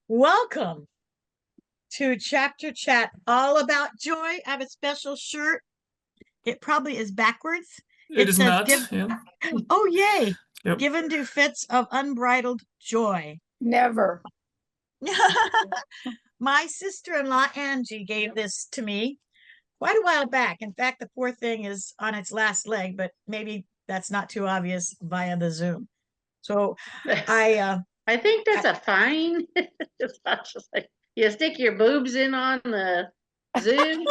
Welcome to Chapter Chat, all about joy. I have a special shirt. It probably is backwards. It It is says, not. Yeah. oh, yay, Yep. given to fits of unbridled joy. Never. My sister-in-law, Angie, gave this to me quite a while back. In fact, the poor thing is on its last leg, but maybe that's not too obvious via the Zoom. So I, I think that's a fine. It's not just like you stick your boobs in on the Zoom.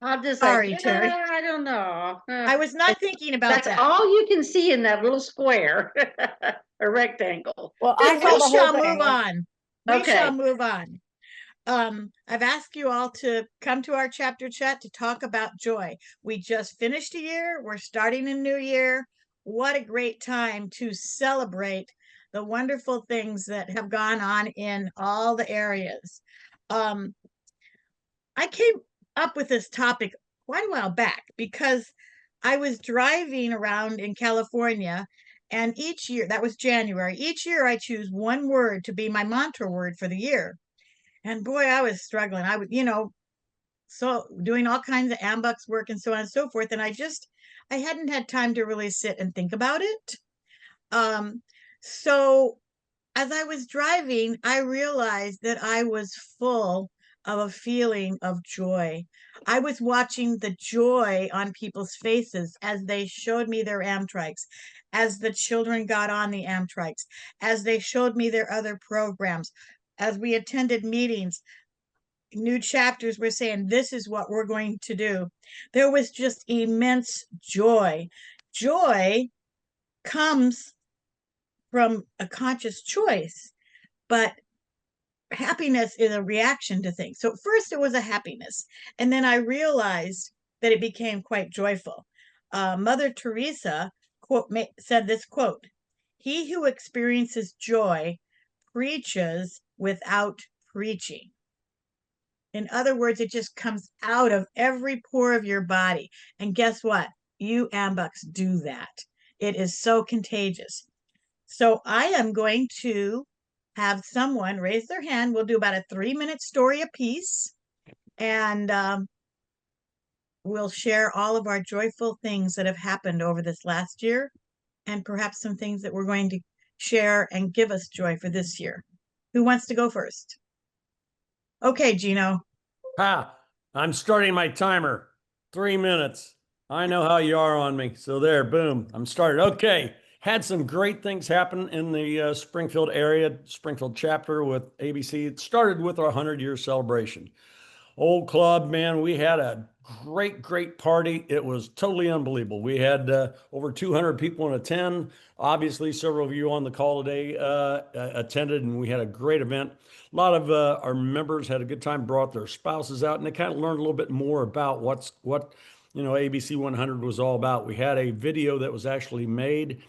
I'll just sorry, like, Terry. I don't know. I was not thinking about That's that. all you can see in that little square, a rectangle. Well, I We saw the shall whole move thing. on. We Okay. shall move on. I've asked you all to come to our chapter chat to talk about joy. We just finished a year. We're starting a new year. What a great time to celebrate the wonderful things that have gone on in all the areas. Um, I came up with this topic quite a while back because I was driving around in California, and each year, that was January, each year I choose one word to be my mantra word for the year. And boy, I was struggling. I would, so doing all kinds of AMBUCS work and so on and so forth. And I hadn't had time to really sit and think about it. Um, so as I was driving, I realized that I was full of a feeling of joy. I was watching the joy on people's faces as they showed me their Amtrikes, as the children got on the Amtrikes, as they showed me their other programs, as we attended meetings. New chapters were saying, this is what we're going to do. There was just immense joy. Joy comes from a conscious choice, but happiness is a reaction to things. So first it was a happiness, and then I realized that it became quite joyful. Mother Teresa said this quote: "He who experiences joy preaches without preaching." In other words, it just comes out of every pore of your body. And guess what? You AMBUCS do that. It is so contagious. So I am going to have someone raise their hand. We'll do about a 3-minute story apiece, and we'll share all of our joyful things that have happened over this last year, and perhaps some things that we're going to share and give us joy for this year. Who wants to go first? Okay, Gino. I'm starting my timer. 3 minutes. I know how you are on me. So there, boom, I'm started. Okay. Had some great things happen in the Springfield area, Springfield chapter with ABC. It started with our 100-year celebration. Old club, man, we had a great party. It was totally unbelievable. We had over 200 people in attend. Obviously, several of you on the call today attended, and we had a great event. A lot of our members had a good time, brought their spouses out, and they kind of learned a little bit more about what ABC 100 was all about. We had a video that was actually made,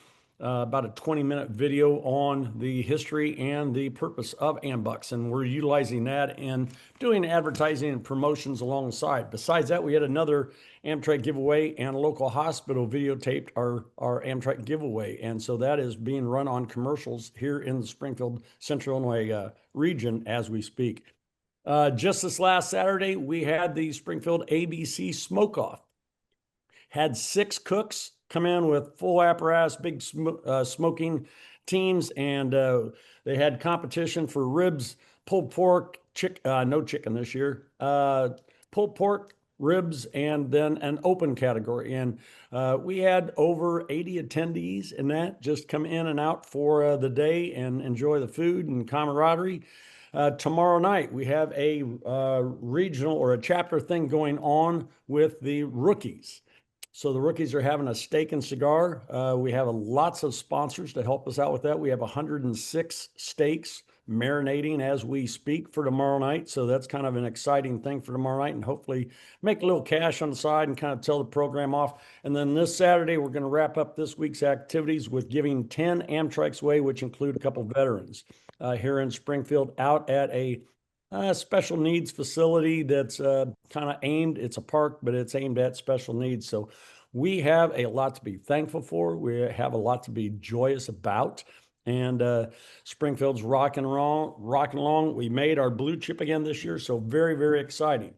about a 20-minute video on the history and the purpose of AMBUCS, and we're utilizing that and doing advertising and promotions alongside. Besides that, we had another Amtrak giveaway, and a local hospital videotaped our Amtrak giveaway, and so that is being run on commercials here in the Springfield Central Illinois region as we speak. Just this last Saturday, we had the Springfield ABC Smoke-Off. Had 6 cooks come in with full apparatus, big smoking teams, and they had competition for ribs, pulled pork, no chicken this year, pulled pork, ribs, and then an open category. And we had over 80 attendees in that just come in and out for the day and enjoy the food and camaraderie. Tomorrow night, we have a regional or a chapter thing going on with the rookies. So the rookies are having a steak and cigar. We have lots of sponsors to help us out with that. We have 106 steaks marinating as we speak for tomorrow night. So that's kind of an exciting thing for tomorrow night, and hopefully make a little cash on the side and kind of tell the program off. And then this Saturday, we're going to wrap up this week's activities with giving 10 Amtrak's away, which include a couple veterans here in Springfield out at a special needs facility that's kind of aimed, it's a park, but it's aimed at special needs. So we have a lot to be thankful for. We have a lot to be joyous about. And Springfield's rocking along. We made our blue chip again this year, so very, very exciting.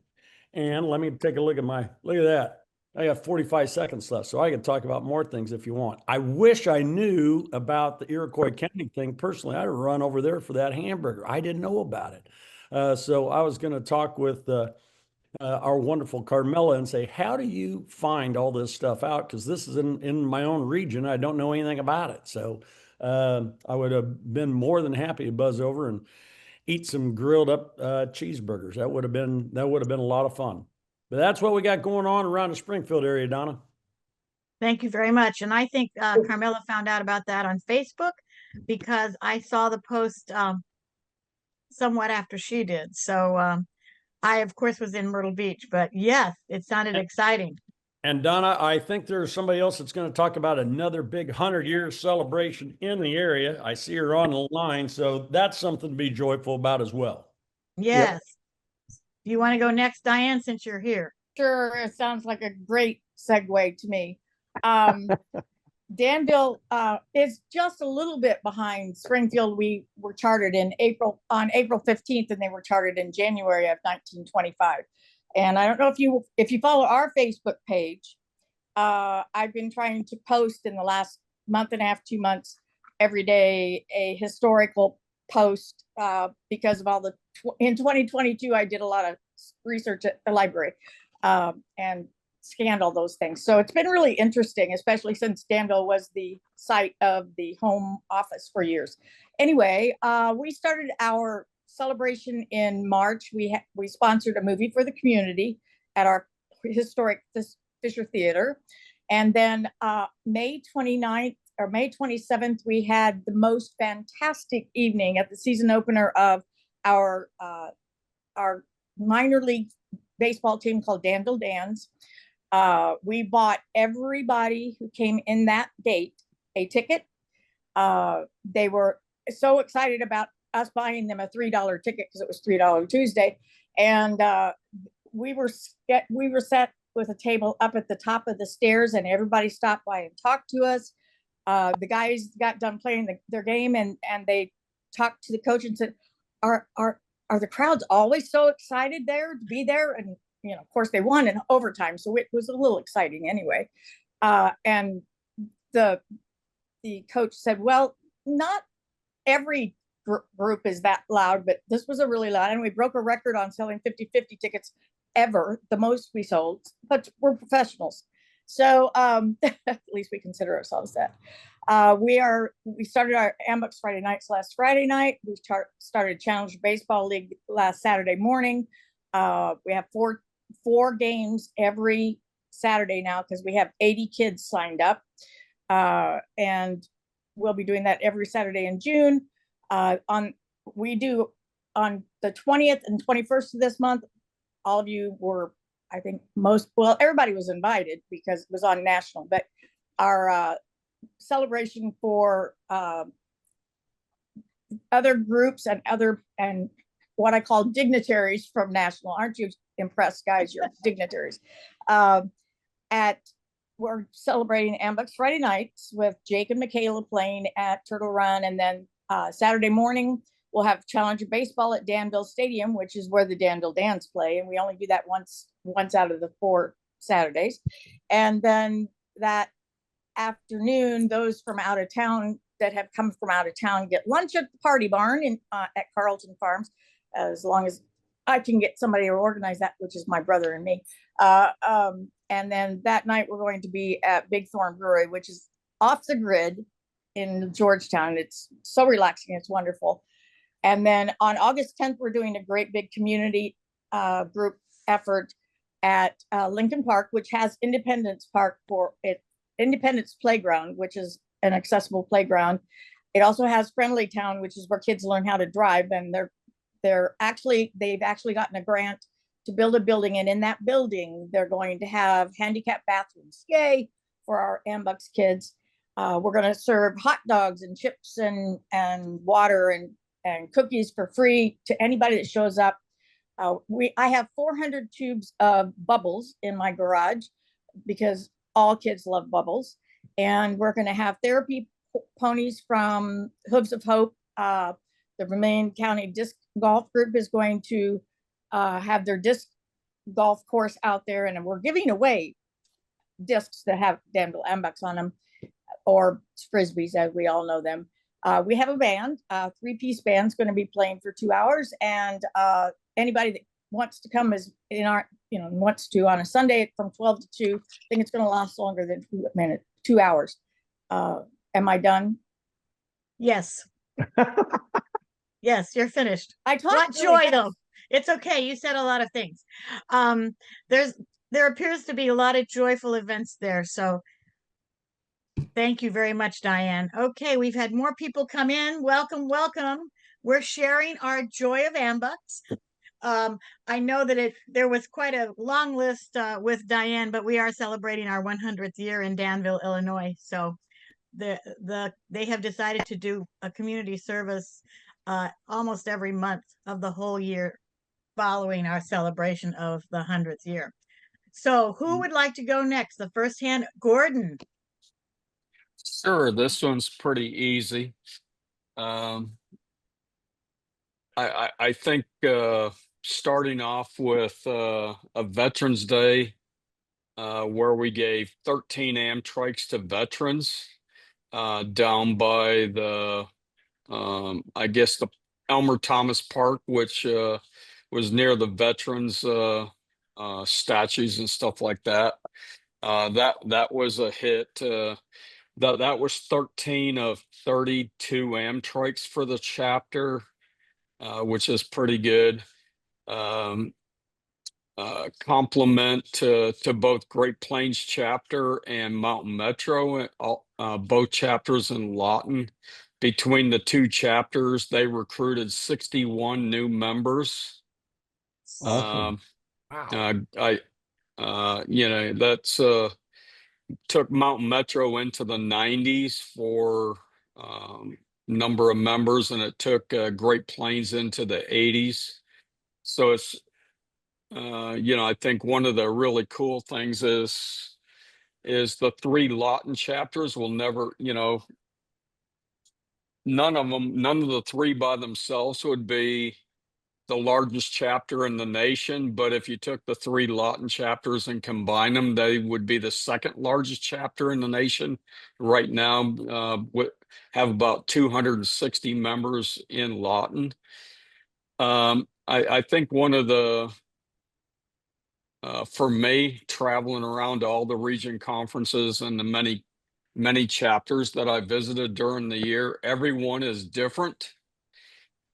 And let me take a look at that. I got 45 seconds left, so I can talk about more things if you want. I wish I knew about the Iroquois County thing personally. I'd run over there for that hamburger. I didn't know about it. So I was going to talk with our wonderful Carmela and say, how do you find all this stuff out? Because this is in my own region. I don't know anything about it. So I would have been more than happy to buzz over and eat some grilled up cheeseburgers. That would have been a lot of fun. But that's what we got going on around the Springfield area, Donna. Thank you very much. And I think Carmela found out about that on Facebook because I saw the post somewhat after she did. So I, of course, was in Myrtle Beach, but yes, it sounded exciting. And Donna, I think there's somebody else that's going to talk about another big 100-year celebration in the area. I see her on the line, so that's something to be joyful about as well. Yes. Do you want to go next, Diane, since you're here? Sure, it sounds like a great segue to me. Danville is just a little bit behind Springfield. We were chartered on April 15th, and they were chartered in January of 1925. And I don't know if you follow our Facebook page. I've been trying to post in the last month and a half, 2 months, every day a historical post because of all in 2022 I did a lot of research at the library and scanned all those things. So it's been really interesting, especially since Danville was the site of the home office for years. Anyway, we started our celebration in March. We sponsored a movie for the community at our historic Fisher Theater. And then May 29th or May 27th, we had the most fantastic evening at the season opener of our minor league baseball team called Danville Dans. We bought everybody who came in that date a ticket. They were so excited about us buying them a $3 ticket because it was $3 Tuesday. And we were set with a table up at the top of the stairs, and everybody stopped by and talked to us. The guys got done playing their game, and they talked to the coach and said, are the crowds always so excited there to be there? And of course they won in overtime, so it was a little exciting anyway. And the coach said, well, not every group is that loud, but this was a really loud, and we broke a record on selling 50-50 tickets ever, the most we sold, but we're professionals. So at least we consider ourselves that. We started our AMBUCS Friday nights last Friday night. We started Challenger Baseball League last Saturday morning. We have four games every Saturday now because we have 80 kids signed up. And we'll be doing that every Saturday in June. We do on the 20th and 21st of this month. All of you were, I think everybody was invited because it was on national, but our celebration for other groups and what I call dignitaries from national. Aren't you impressed, guys? You're dignitaries. We're celebrating AMBUCS Friday nights with Jake and Michaela playing at Turtle Run, and then Saturday morning we'll have Challenger Baseball at Danville Stadium, which is where the Danville Dans play, and we only do that once out of the 4 Saturdays. And then that afternoon, those from out of town that have come from out of town get lunch at the Party Barn at Carlton Farms, as long as I can get somebody to organize that, which is my brother and me. And then that night we're going to be at Big Thorn Brewery, which is off the grid in Georgetown. It's so relaxing. It's wonderful. And then on August 10th, we're doing a great big community group effort at Lincoln Park, which has Independence Park for it, Independence Playground, which is an accessible playground. It also has Friendly Town, which is where kids learn how to drive, and they've actually gotten a grant to build a building, and in that building they're going to have handicapped bathrooms. Yay for our AMBUCS kids. We're going to serve hot dogs and chips and water and cookies for free to anybody that shows up. I have 400 tubes of bubbles in my garage because all kids love bubbles, and we're going to have therapy ponies from Hooves of Hope. The Vermilion County Disc Golf Group is going to have their disc golf course out there, and we're giving away discs that have Danville AMBUCS on them, or frisbees as we all know them. We have a band, three-piece band's going to be playing for 2 hours, and anybody that wants to come is in our, wants to on a Sunday from 12 to 2. I think it's going to last longer than 2 hours. Am I done? Yes. Yes, you're finished. I talked What really joy, though. It's okay. You said a lot of things. There appears to be a lot of joyful events there. So thank you very much, Diane. Okay, we've had more people come in. Welcome, welcome. We're sharing our joy of AMBUCS. I know that there was quite a long list with Diane, but we are celebrating our 100th year in Danville, Illinois. So they have decided to do a community service almost every month of the whole year following our celebration of the 100th year. So who would like to go next? The first hand, Gordon. Sure, this one's pretty easy. I think starting off with a Veterans Day where we gave 13 Amtrikes to veterans down by the I guess the Elmer Thomas Park, which was near the veterans statues and stuff like that. That was a hit. That was 13 of 32 Amtrikes for the chapter, which is pretty good. Compliment to both Great Plains chapter and Mountain Metro, both chapters in Lawton. Between the two chapters, they recruited 61 new members. Awesome. Wow. That's took Mountain Metro into the 90s for number of members, and it took Great Plains into the 80s. So it's I think one of the really cool things is the 3 Lawton chapters will never, none of the 3 by themselves would be the largest chapter in the nation, but if you took the 3 Lawton chapters and combine them, they would be the second largest chapter in the nation. Right now, have about 260 members in Lawton. I think one of the for me, traveling around to all the region conferences and the many chapters that I visited during the year, everyone is different.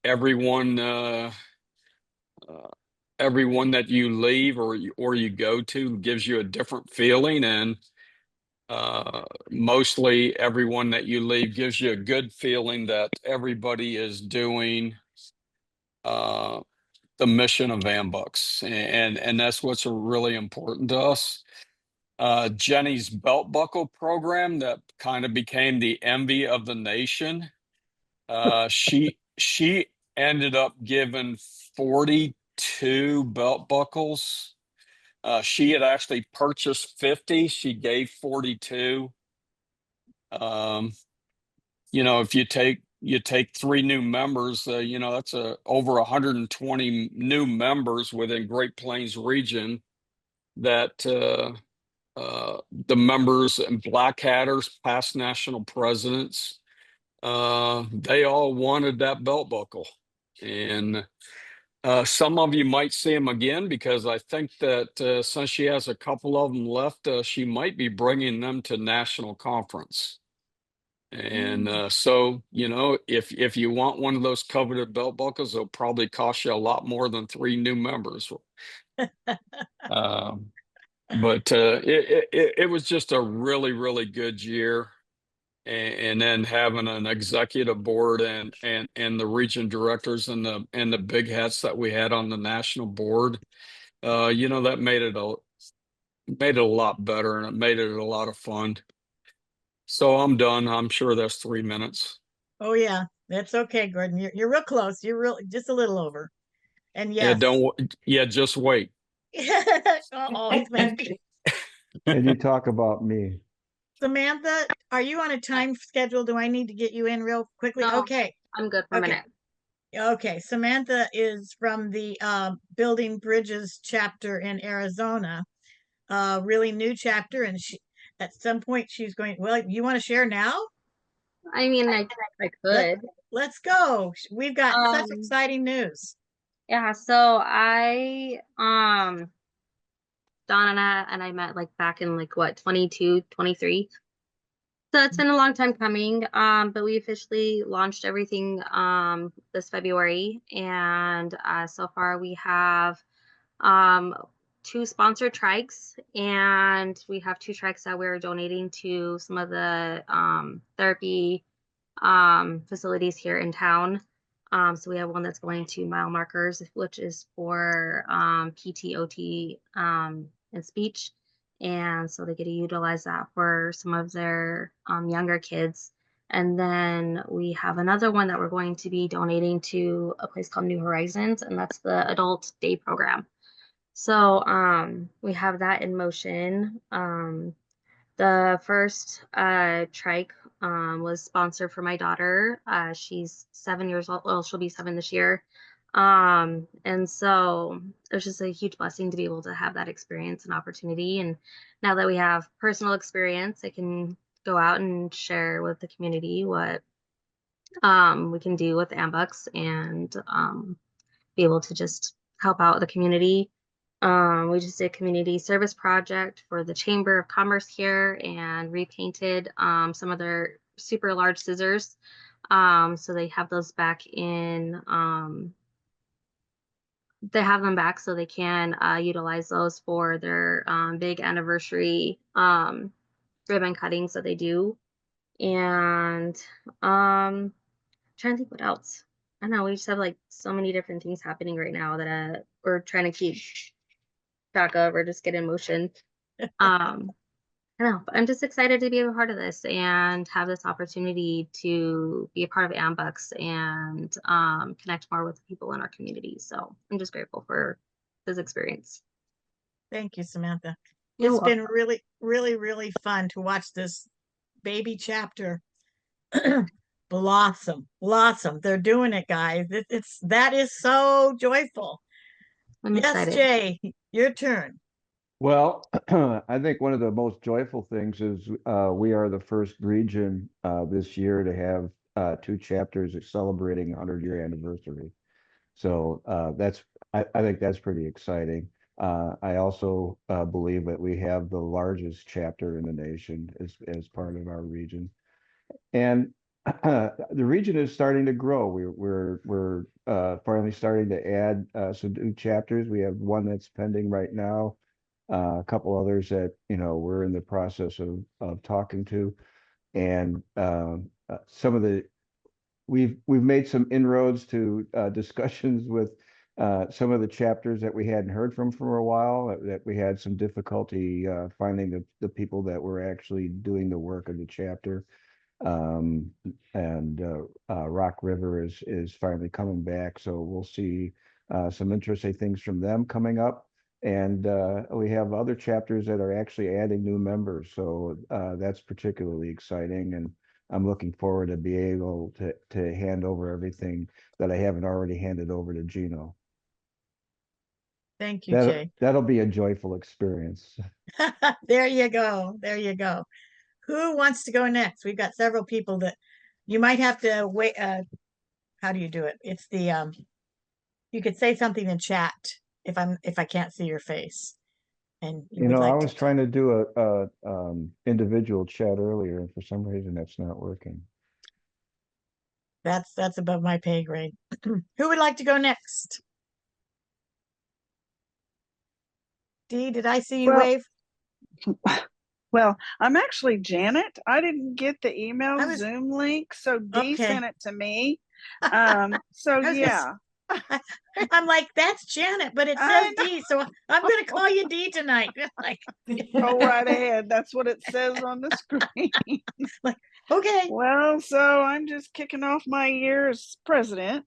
Everyone that you leave or you go to gives you a different feeling, and mostly everyone that you leave gives you a good feeling that everybody is doing the mission of AMBUCS, and that's what's really important to us. Jenny's belt buckle program that kind of became the envy of the nation. She ended up giving 42 belt buckles. She had actually purchased 50. She gave 42. If you take 3 new members, that's over 120 new members within Great Plains region that the members and Black Hatters, past national presidents, they all wanted that belt buckle. And some of you might see them again, because I think that since she has a couple of them left, she might be bringing them to national conference. And so, if you want one of those coveted belt buckles, it'll probably cost you a lot more than 3 new members. But it was just a really, really good year. And then having an executive board and the region directors and the big hats that we had on the national board, that made it a lot better, and it made it a lot of fun. So I'm done. I'm sure that's 3 minutes. Oh yeah, that's okay, Gordon. You're real close. You're just a little over. And yes. Just wait. Oh, he's mad. And you talk about me. Samantha, are you on a time schedule? Do I need to get you in real quickly? No. Okay. I'm good for a Okay. minute. Okay. Samantha is from the Building Bridges chapter in Arizona. Really new chapter, and she at some point she's going, well, you want to share now? I mean, I Let, could. let's go. We've got such Um, exciting news. yeah, so Donna and I met like back in like what, 22, 23. So it's been a long time coming, but we officially launched everything this February, and so far we have um 2 sponsored trikes, and we have 2 trikes that we're donating to some of the therapy facilities here in town. So we have one that's going to mile markers, which is for PT, OT, and speech. And so they get to utilize that for some of their younger kids. And then we have another one that we're going to be donating to a place called New Horizons, and that's the adult day program. So we have that in motion. The first trike was sponsored for my daughter. She's 7 years old. Well, she'll be 7 this year. And so it was just a huge blessing to be able to have that experience and opportunity. And now that we have personal experience, I can go out and share with the community what we can do with AMBUCS, and be able to just help out the community. We just did a community service project for the Chamber of Commerce here and repainted some of their super large scissors. So they have those back in, they have them back so they can utilize those for their big anniversary ribbon cuttings that they do. And trying to think what else. I don't know, we just have like so many different things happening right now that we're trying to keep track of or just get in motion. I don't know, but I'm just excited to be a part of this and have this opportunity to be a part of AMBUCS and connect more with people in our community. So I'm just grateful for this experience. Thank you, Samantha. You're It's been welcome. really, really, really fun to watch this baby chapter blossom. They're doing it, guys. That is so joyful. I'm Yes, excited. Jay, your turn. Well, I think one of the most joyful things is we are the first region this year to have 2 chapters celebrating 100-year anniversary. So I think that's pretty exciting. I also believe that we have the largest chapter in the nation as part of our region. And the region is starting to grow. We're finally starting to add some new chapters. We have one that's pending right now, a couple others that we're in the process of talking to, and some of the we've made some inroads to discussions with some of the chapters that we hadn't heard from for a while, that we had some difficulty finding the people that were actually doing the work of the chapter. And Rock River is finally coming back, so we'll see some interesting things from them coming up. And we have other chapters that are actually adding new members, so that's particularly exciting. And I'm looking forward to be able to hand over everything that I haven't already handed over to Gino. Thank you, Jay. That'll be a joyful experience. There you go. There you go. Who wants to go next? We've got several people that you might have to wait. How do you do it? It's the you could say something in chat if I can't see your face and you would I like was to. trying to do a individual chat earlier, and for some reason that's not working. That's above my pay grade. Who would like to go next? Dee, did I see you Well, wave? well, I'm actually Janet. I didn't get the email I was Zoom link, so Dee okay. sent it to me. So I was yeah, I'm like, that's Janet, but it I says D, so I'm gonna call you D tonight. Like, go right ahead. That's what it says on the screen. okay. Well, so I'm just kicking off my year as president.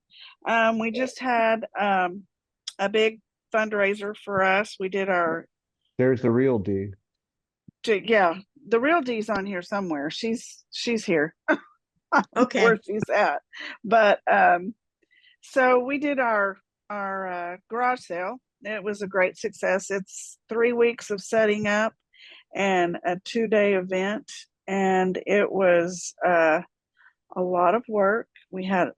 We just had a big fundraiser for us. We did our There's the real D. yeah, the real D's on here somewhere. She's here. Okay. Where she's at. But so we did our garage sale. It was a great success. It's 3 weeks of setting up and a 2-day event, and it was a lot of work. We had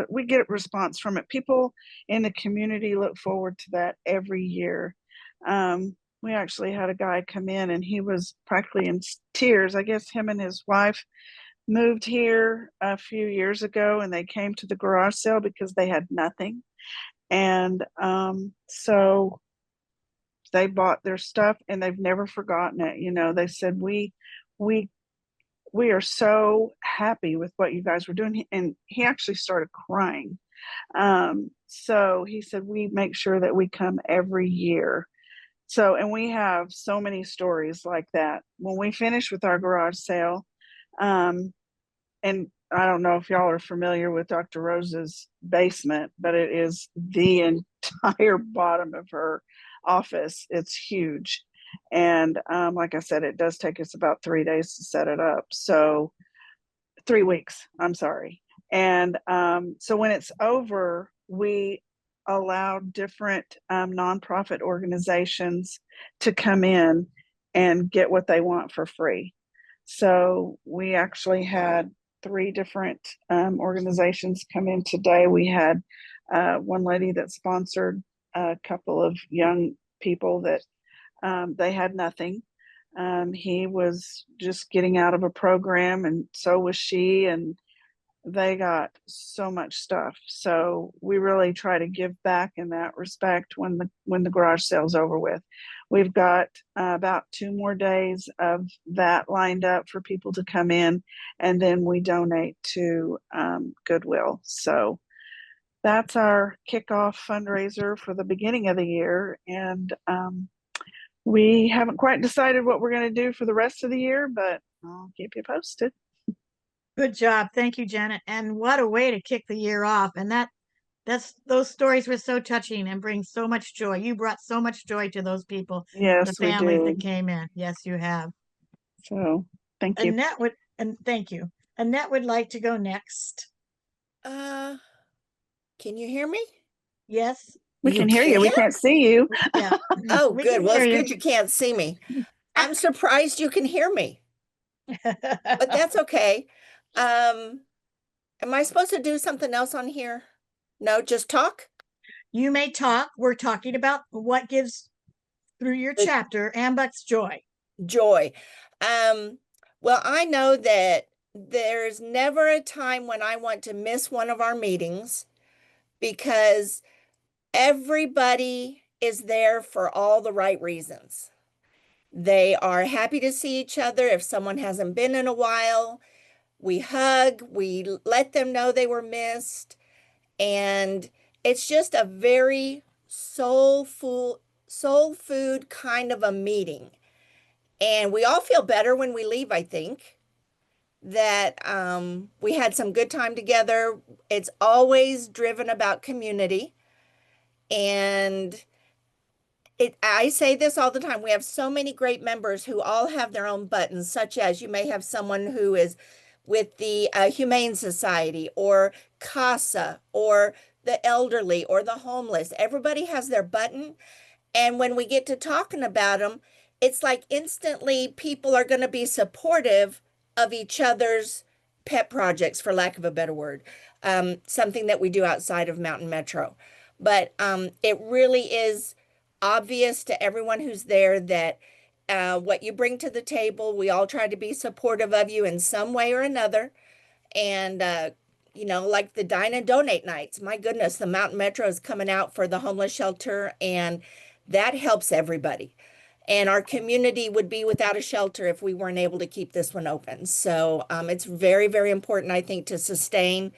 we get response from it. People in the community look forward to that every year. We actually had a guy come in and he was practically in tears. I guess him and his wife moved here a few years ago and they came to the garage sale because they had nothing. And so they bought their stuff and they've never forgotten it. You know, they said, we are so happy with what you guys were doing. And he actually started crying. So he said, we make sure that we come every year. So, and we have so many stories like that. When we finish with our garage sale, and I don't know if y'all are familiar with Dr. Rose's basement, but it is the entire bottom of her office. It's huge. And like I said, it does take us about 3 days to set it up. So 3 weeks, I'm sorry. And so when it's over, we allow different nonprofit organizations to come in and get what they want for free. So we actually had 3 different organizations come in today. We had one lady that sponsored a couple of young people that they had nothing. He was just getting out of a program, and so was she, and they got so much stuff. So we really try to give back in that respect when the garage sale's over with. We've got about 2 more days of that lined up for people to come in, and then we donate to Goodwill. So that's our kickoff fundraiser for the beginning of the year. And we haven't quite decided what we're going to do for the rest of the year, but I'll keep you posted. Good job. Thank you, Janet. And what a way to kick the year off. And those stories were so touching and bring so much joy. You brought so much joy to those people, Yes, the we families that did. came in. Yes, you have. So thank you. Thank you. Annette would like to go next. Can you hear me? Yes. We can hear you. We can't see you. Yeah. Oh, We good. can Well, it's hear you. good you can't see me. I'm surprised you can hear me, but that's okay. Am I supposed to do something else on here? No, just talk? You may talk. We're talking about what gives through your chapter AMBUCS joy. Joy. Well, I know that there's never a time when I want to miss one of our meetings because everybody is there for all the right reasons. They are happy to see each other. If someone hasn't been in a while, we hug, we let them know they were missed. And it's just a very soul food kind of a meeting. And we all feel better when we leave, I think, that we had some good time together. It's always driven about community. And I say this all the time. We have so many great members who all have their own buttons, such as you may have someone who is with the Humane Society or CASA or the elderly or the homeless. Everybody has their button. And when we get to talking about them, it's like instantly people are going to be supportive of each other's pet projects, for lack of a better word, something that we do outside of Mountain Metro. But it really is obvious to everyone who's there that what you bring to the table, we all try to be supportive of you in some way or another. And, like the Dine and Donate nights, my goodness, the Mountain Metro is coming out for the homeless shelter, and that helps everybody. And our community would be without a shelter if we weren't able to keep this one open. So it's very, very important, I think, to sustain.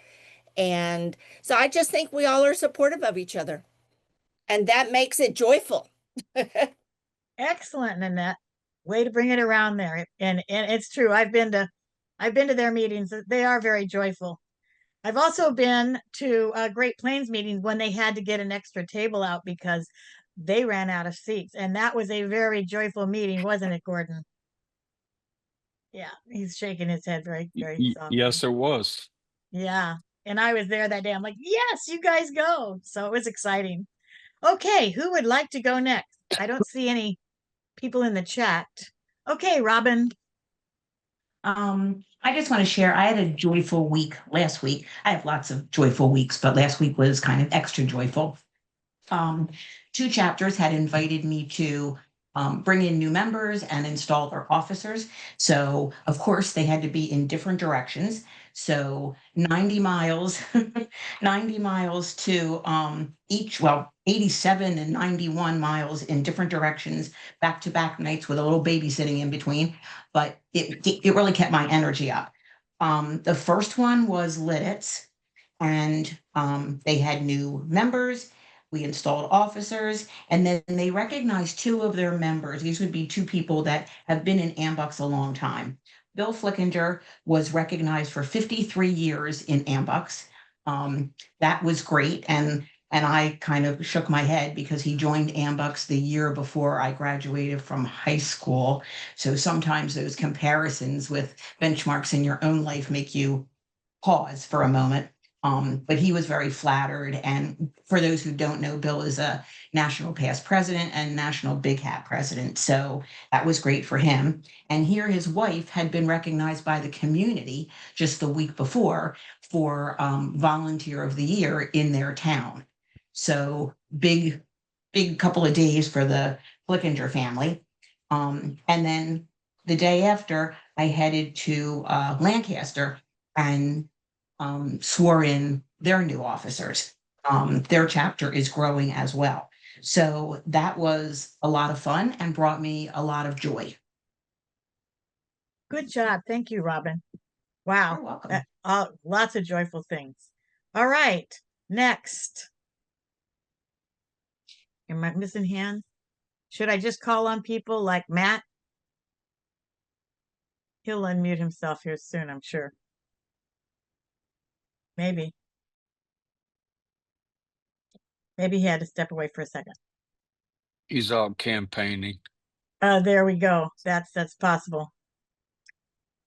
And so I just think we all are supportive of each other. And that makes it joyful. Excellent, Nanette. Way to bring it around there. And it's true. I've been to their meetings. They are very joyful. I've also been to Great Plains meetings when they had to get an extra table out because they ran out of seats. And that was a very joyful meeting, wasn't it, Gordon? Yeah, he's shaking his head very, very softly. Yes, it was. Yeah. And I was there that day. I'm like, yes, you guys go. So it was exciting. Okay, who would like to go next? I don't see any people in the chat. Okay, Robin. I just want to share, I had a joyful week last week. I have lots of joyful weeks, but last week was kind of extra joyful. Two chapters had invited me to bring in new members and install their officers. So of course they had to be in different directions. So 90 miles, 90 miles to each, well, 87 and 91 miles in different directions, back-to-back nights with a little babysitting in between. But it really kept my energy up. The first one was Lidditz, and they had new members. We installed officers, and then they recognized two of their members. These would be two people that have been in AMBUCS a long time. Bill Flickinger was recognized for 53 years in AMBUCS. That was great, and I kind of shook my head because he joined AMBUCS the year before I graduated from high school. So sometimes those comparisons with benchmarks in your own life make you pause for a moment. But he was very flattered. And for those who don't know, Bill is a national past president and national big hat president. So that was great for him. And here his wife had been recognized by the community just the week before for volunteer of the year in their town. So big couple of days for the Flickinger family. And then the day after, I headed to Lancaster and swore in their new officers. Their chapter is growing as well. So that was a lot of fun and brought me a lot of joy. Good job. Thank you, Robin. Wow. You're welcome. Lots of joyful things. All right. Next. Am I missing hands? Should I just call on people like Matt? He'll unmute himself here soon, I'm sure. Maybe. Maybe he had to step away for a second. He's out campaigning. There we go. That's possible.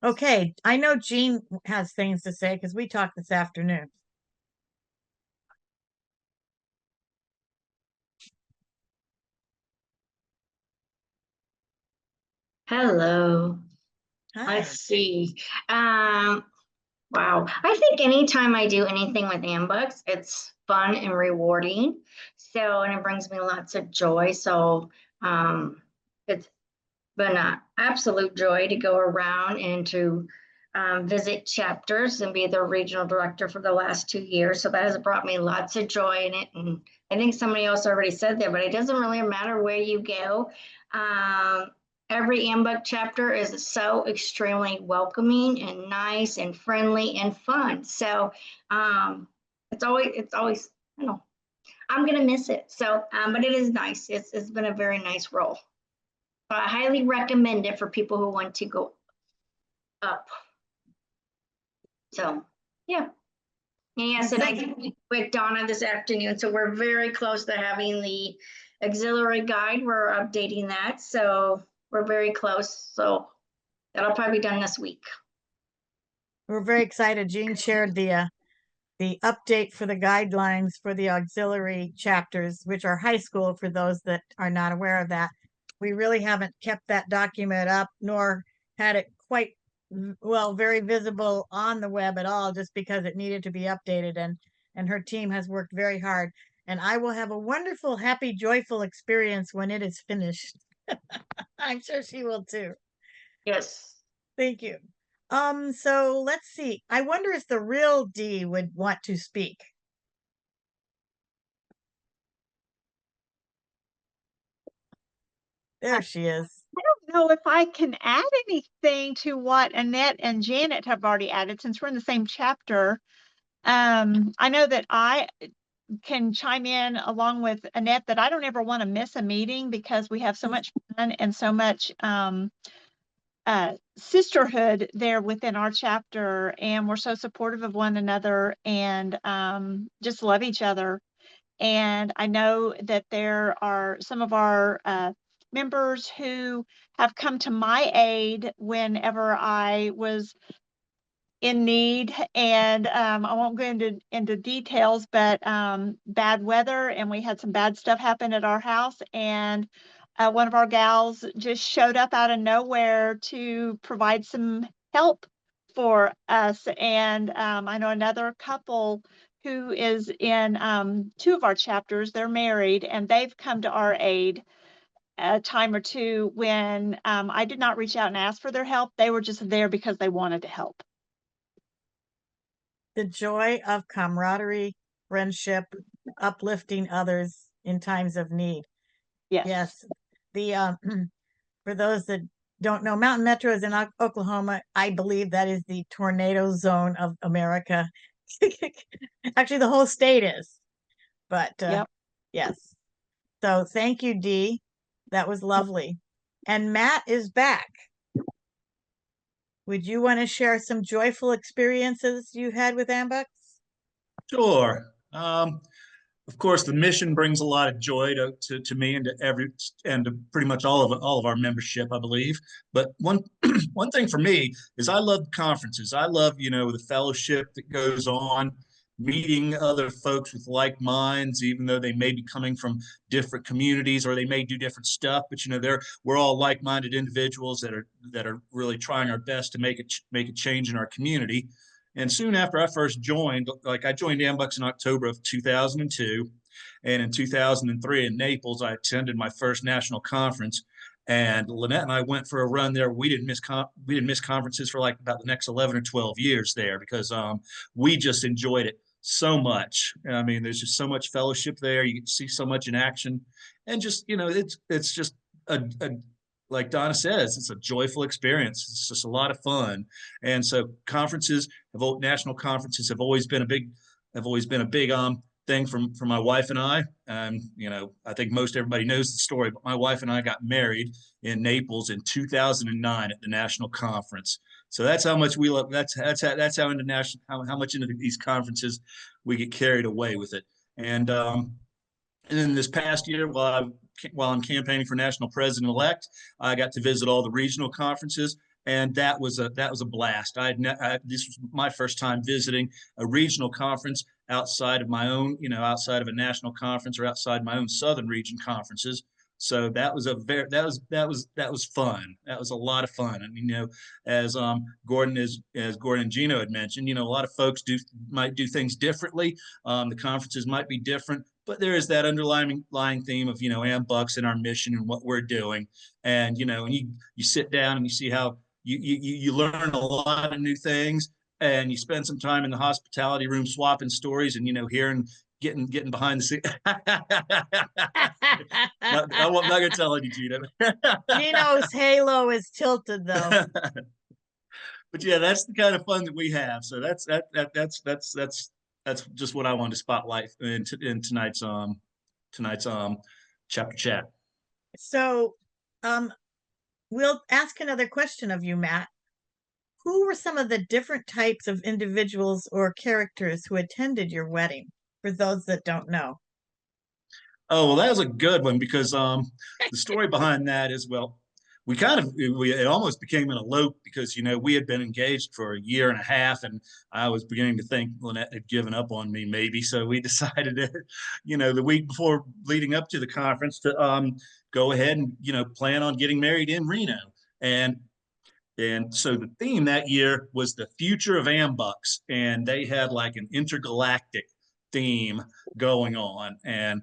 Okay, I know Jean has things to say because we talked this afternoon. Hello. Hi. Let's see. Wow. I think anytime I do anything with AMBUCS, it's fun and rewarding. So, and it brings me lots of joy. So, it's been an absolute joy to go around and to visit chapters and be the regional director for the last 2 years. So that has brought me lots of joy in it. And I think somebody else already said that, but it doesn't really matter where you go. Every AMBUCS chapter is so extremely welcoming and nice and friendly and fun. So it's always, you know, I'm gonna miss it. So, but it is nice. It's been a very nice role. So I highly recommend it for people who want to go up. So yeah. And yes, and I did with Donna this afternoon. So we're very close to having the auxiliary guide. We're updating that. So we're very close. So that'll probably be done this week. We're very excited. Jean shared the update for the guidelines for the auxiliary chapters, which are high school for those that are not aware of that. We really haven't kept that document up nor had it quite well very visible on the web at all, just because it needed to be updated, and her team has worked very hard, and I will have a wonderful, happy, joyful experience when it is finished. I'm sure she will too. Yes. Thank you. So let's see. I wonder if the real D would want to speak. There she is. I don't know if I can add anything to what Annette and Janet have already added since we're in the same chapter. I know that I can chime in along with Annette that I don't ever want to miss a meeting because we have so much fun and so much sisterhood there within our chapter, and we're so supportive of one another and just love each other. And I know that there are some of our members who have come to my aid whenever I was in need. And I won't go into details, but bad weather, and we had some bad stuff happen at our house. And one of our gals just showed up out of nowhere to provide some help for us. And I know another couple who is in 2 of our chapters. They're married, and they've come to our aid a time or two when I did not reach out and ask for their help. They were just there because they wanted to help. The joy of camaraderie, friendship, uplifting others in times of need. Yes. Yes. The for those that don't know, Mountain Metro is in Oklahoma. I believe that is the tornado zone of America. Actually, the whole state is. But Yep. yes. So thank you, Dee. That was lovely. And Matt is back. Would you want to share some joyful experiences you had with AMBUCS? Sure. Of course, the mission brings a lot of joy to me and to pretty much all of our membership, I believe. But one one thing for me is I love conferences. I love, the fellowship that goes on, meeting other folks with like minds, even though they may be coming from different communities or they may do different stuff. But we're all like-minded individuals that are really trying our best to make a change in our community. And soon after I first joined, I joined AMBUCS in October of 2002. And in 2003 in Naples, I attended my first national conference. And Lynette and I went for a run there. We didn't miss conferences for like about the next 11 or 12 years there because we just enjoyed it so much. I mean, there's just so much fellowship there. You get to see so much in action. And just, it's just a like Donna says, it's a joyful experience. It's just a lot of fun. And so national conferences have always been a big thing for my wife and I. I think most everybody knows the story, but my wife and I got married in Naples in 2009 at the national conference. So that's how much we love. That's how international, how much into these conferences we get carried away with it. And then this past year, while I'm campaigning for national president-elect, I got to visit all the regional conferences, and that was a blast. This was my first time visiting a regional conference outside of my own, outside of a national conference or outside my own Southern region conferences. So that was fun. That was a lot of fun. And as Gordon and Gino had mentioned, a lot of folks might do things differently. The conferences might be different, but there is that underlying theme of AMBUCS and our mission and what we're doing. And and you sit down and you see how you learn a lot of new things, and you spend some time in the hospitality room swapping stories and hearing getting behind the scenes. I'm not gonna tell any, Gina. Gino's halo is tilted though. But yeah, that's the kind of fun that we have. So that's just what I wanted to spotlight in tonight's chapter chat. So we'll ask another question of you, Matt. Who were some of the different types of individuals or characters who attended your wedding, for those that don't know? Oh, well, that was a good one because the story behind that is, well, it almost became an elope because, we had been engaged for a year and a half, and I was beginning to think Lynette had given up on me maybe. So we decided the week before leading up to the conference to go ahead and, plan on getting married in Reno. And so the theme that year was the future of AMBUCS, and they had like an intergalactic theme going on. And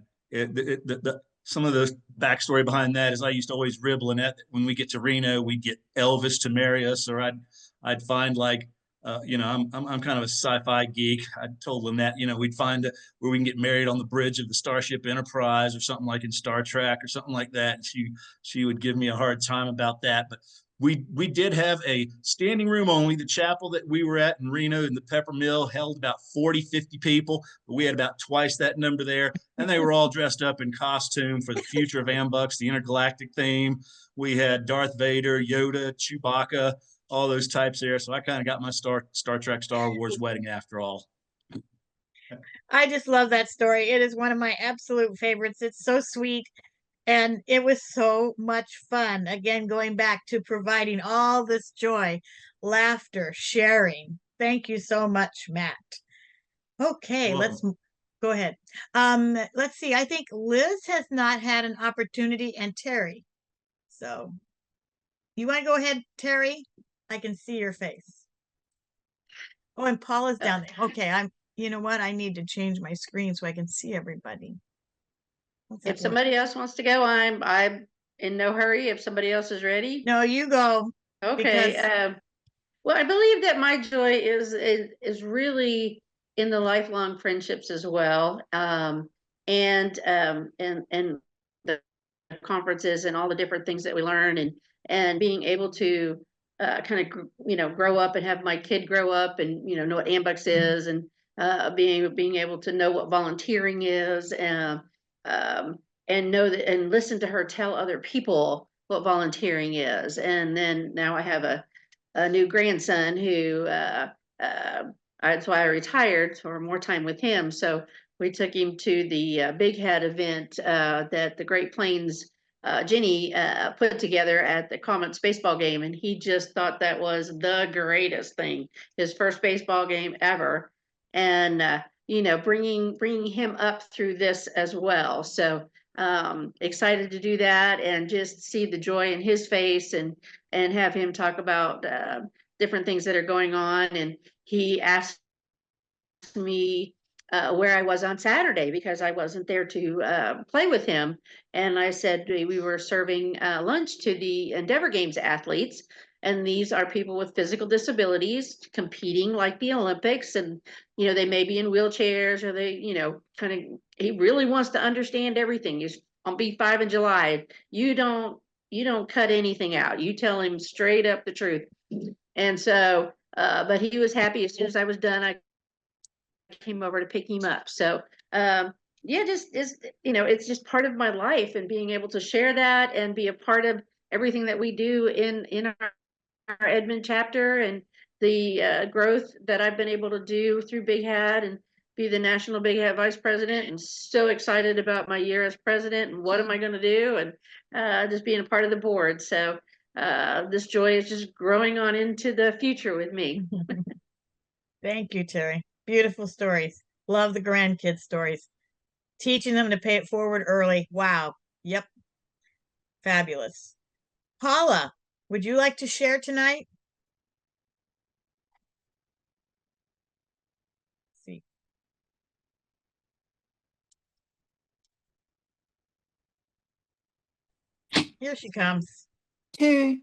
some of the backstory behind that is I used to always rib Lynette that when we get to Reno, we'd get Elvis to marry us, or I'd find like, I'm kind of a sci-fi geek. I told Lynette, we'd find where we can get married on the bridge of the Starship Enterprise or something like in Star Trek or something like that. And she would give me a hard time about that, but we did have a standing room only. The chapel that we were at in Reno in the Pepper Mill held about 40, 50 people, but we had about twice that number there. And they were all dressed up in costume for the future of AMBUCS, the intergalactic theme. We had Darth Vader, Yoda, Chewbacca, all those types there. So I kind of got my Star Trek, Star Wars wedding after all. I just love that story. It is one of my absolute favorites. It's so sweet. And it was so much fun. Again, going back to providing all this joy, laughter, sharing. Thank you so much, Matt. Okay, You're let's welcome. go ahead. Let's see. I think Liz has not had an opportunity, and Terry. So you want to go ahead, Terry? I can see your face. Oh, and Paula's down there. Okay, you know what? I need to change my screen so I can see everybody. How's that If work? somebody else wants to go, I'm in no hurry. If somebody else is ready. No, you go. Okay. Because Well, I believe that my joy is really in the lifelong friendships as well. And the conferences and all the different things that we learn, and being able to kind of grow up and have my kid grow up and know what AMBUCS is, and being able to know what volunteering is, and know that, and listen to her tell other people what volunteering is. And then now I have a new grandson who that's why I retired for more time with him. So we took him to the Big Head event that the Great Plains Jenny put together at the Comets baseball game, and he just thought that was the greatest thing, his first baseball game ever, and bringing him up through this as well. So excited to do that and just see the joy in his face, and have him talk about different things that are going on. And he asked me where I was on Saturday because I wasn't there to play with him. And I said we were serving lunch to the Endeavor Games athletes. And these are people with physical disabilities competing like the Olympics. And, they may be in wheelchairs, or they, he really wants to understand everything. He's on B5 in July. You don't cut anything out. You tell him straight up the truth. And so, but he was happy. As soon as I was done, I came over to pick him up. So, yeah, just is, it's just part of my life, and being able to share that and be a part of everything that we do in our Edmond chapter, and the growth that I've been able to do through Big Hat and be the national Big Hat vice president, and so excited about my year as president and what am I going to do, and just being a part of the board. So this joy is just growing on into the future with me. thank you, Terry. Beautiful stories. Love the grandkids' stories. Teaching them to pay it forward early. Wow. Yep. Fabulous. Paula, would you like to share tonight? Let's see. Here she comes. Today,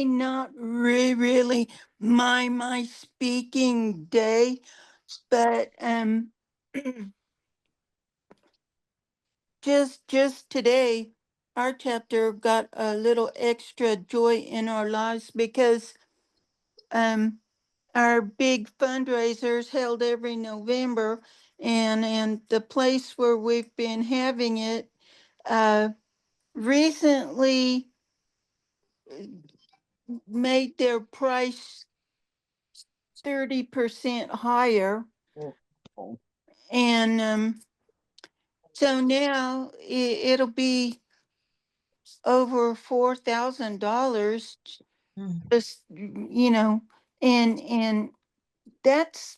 not really my speaking day, but just today, our chapter got a little extra joy in our lives because our big fundraisers held every November, and the place where we've been having it recently made their price 30% higher. And so now it'll be over $4,000, just, and that's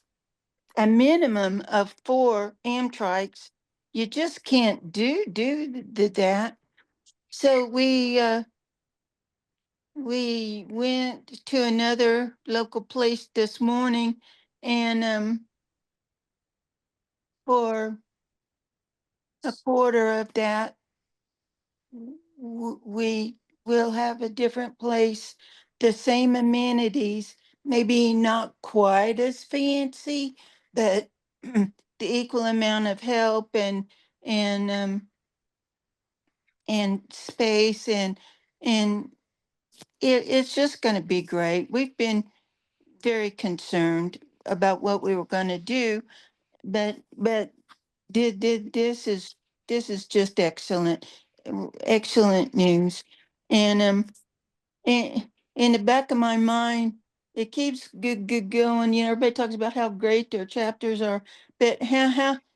a minimum of 4 Amtrikes. You just can't do that. So we went to another local place this morning, and for a quarter of that, we will have a different place, the same amenities, maybe not quite as fancy, but the equal amount of help and and space, and it's just going to be great. We've been very concerned about what we were going to do, but this is just excellent, excellent news. And in the back of my mind, it keeps good going. Everybody talks about how great their chapters are, but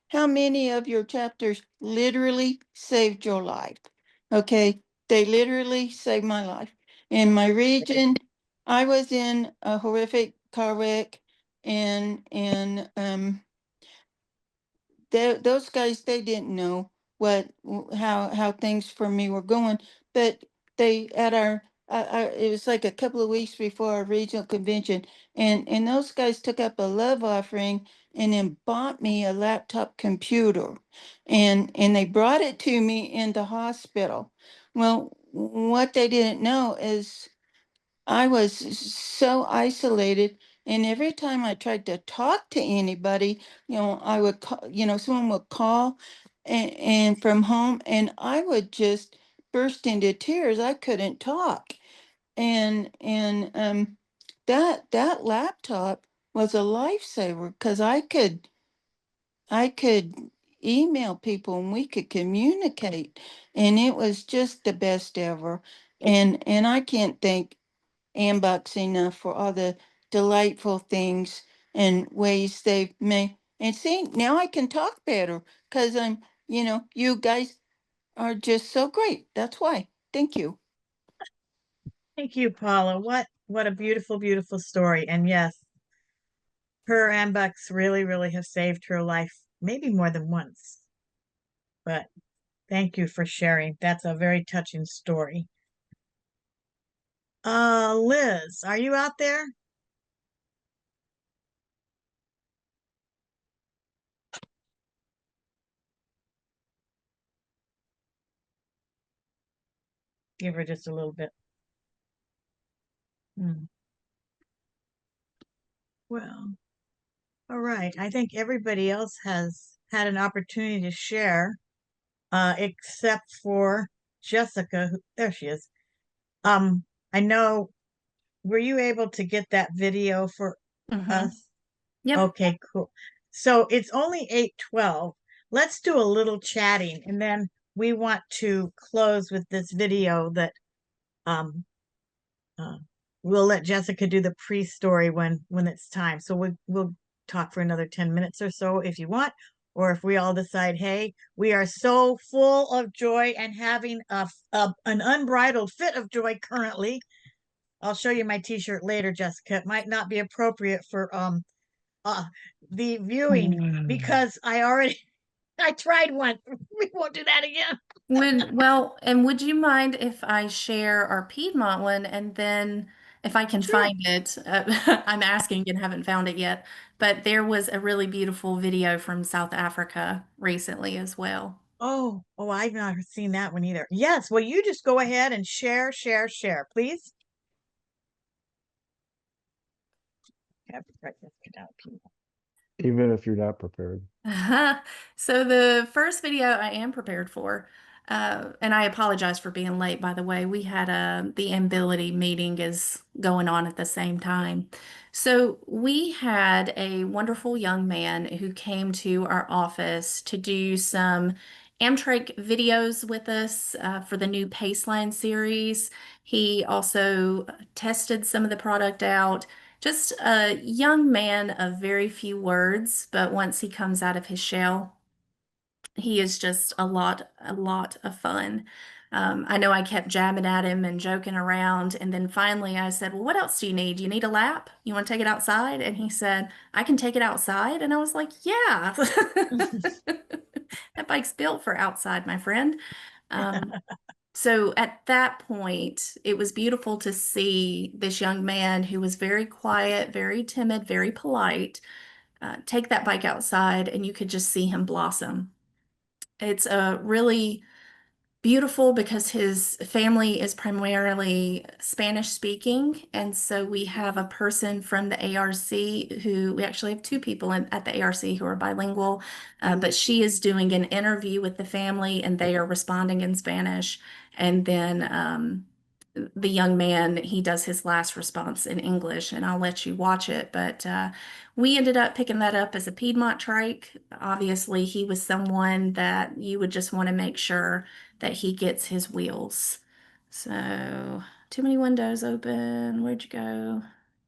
how many of your chapters literally saved your life? Okay, they literally saved my life. In my region, I was in a horrific car wreck, and those guys, they didn't know how things for me were going, but they at our it was like a couple of weeks before our regional convention, and those guys took up a love offering and then bought me a laptop computer, and they brought it to me in the hospital. Well, what they didn't know is I was so isolated, and every time I tried to talk to anybody, I would call, someone would call and from home, and I would just burst into tears. I couldn't talk. And that laptop was a lifesaver because I could email people and we could communicate, and it was just the best ever. And I can't thank AMBUCS enough for all the delightful things and ways they've made. And see, now I can talk better because you guys are just so great. That's why. Thank you. Thank you, Paula. What a beautiful, beautiful story. And yes, her AMBUCS really, really have saved her life, maybe more than once. But thank you for sharing. That's a very touching story. Liz, are you out there? Give her just a little bit. Well, all right. I think everybody else has had an opportunity to share, except for Jessica. There she is. I know, were you able to get that video for us? Yep. Okay, cool. So it's only 8:12. Let's do a little chatting, and then we want to close with this video that um uh, we'll let Jessica do the pre-story when it's time. So we'll talk for another 10 minutes or so if you want, or if we all decide, hey, we are so full of joy and having an unbridled fit of joy currently. I'll show you my t-shirt later, Jessica. It might not be appropriate for the viewing because I tried one. We won't do that again. Would you mind if I share our Piedmont one and then if I can Sure. find it? I'm asking and haven't found it yet, but there was a really beautiful video from South Africa recently as well. Oh, I've not seen that one either. Yes, well, you just go ahead and share, please. Have to write this down, people. Even if you're not prepared. So the first video I am prepared for, and I apologize for being late, by the way. We had the Ability meeting is going on at the same time. So we had a wonderful young man who came to our office to do some Amtrak videos with us for the new Paceline series. He also tested some of the product out. Just a young man of very few words, but once he comes out of his shell, he is just a lot of fun. I know I kept jabbing at him and joking around, and then finally I said, "Well, what else do you need? Do you need a lap? You want to take it outside?" And he said, "I can take it outside." And I was like, "Yeah, that bike's built for outside, my friend." So at that point, it was beautiful to see this young man who was very quiet, very timid, very polite, take that bike outside, and you could just see him blossom. It's a really beautiful because his family is primarily Spanish speaking. And so we have a person from the ARC who we actually have two people at the ARC who are bilingual, but she is doing an interview with the family and they are responding in Spanish. And then the young man, he does his last response in English, and I'll let you watch it. But we ended up picking that up as a Piedmont trike. Obviously, he was someone that you would just want to make sure that he gets his wheels. So, too many windows open. Where'd you go?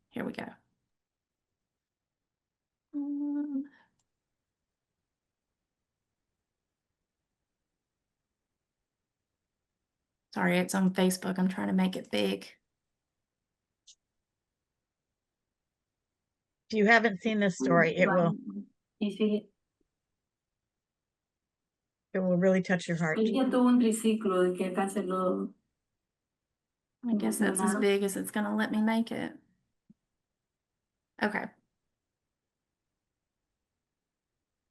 Here we go. Sorry, it's on Facebook. I'm trying to make it big. If you haven't seen this story, it will really touch your heart. I guess that's as big as it's gonna let me make it. Okay.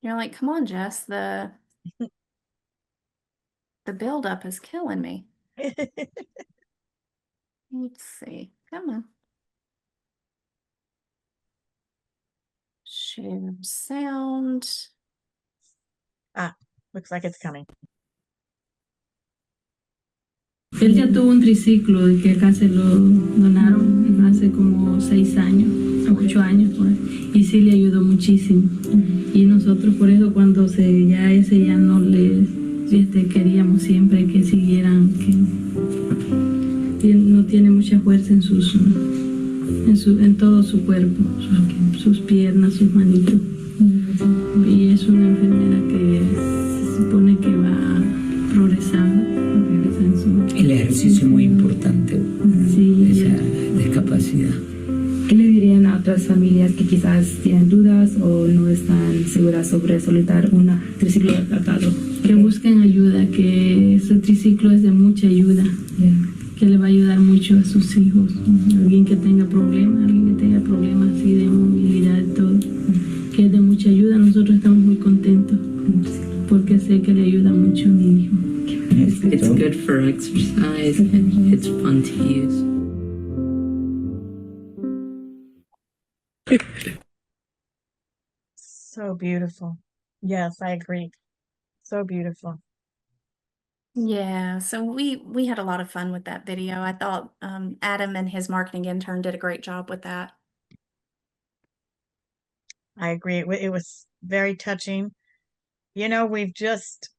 You're like, come on, Jess, the buildup is killing me. Let's see. Come on. Share sound. Looks like it's coming. Él ya tuvo un triciclo y que acá se lo donaron hace como 6 años, 8 años por ahí, y sí le ayudó muchísimo. Y nosotros por eso cuando ya no le queríamos siempre que siguieran, que no tiene mucha fuerza en todo su cuerpo, sus piernas, sus manitos. Y es una enfermedad que se supone que va progresando. El ejercicio es muy importante, sí, esa discapacidad. ¿Qué le dirían a otras familias que quizás tienen dudas o no están seguras sobre solicitar un triciclo adaptado? Que busquen ayuda, que ese triciclo es de mucha ayuda, que le va a ayudar mucho a sus hijos. Alguien que tenga problemas así de movilidad y todo, que es de mucha ayuda. Nosotros estamos muy contentos porque sé que le ayuda mucho a mi hijo. It's good for exercise and it's fun to use. So beautiful. Yes, I agree. So beautiful. Yeah, so we had a lot of fun with that video. I thought Adam and his marketing intern did a great job with that. I agree. It was very touching. You know, we've just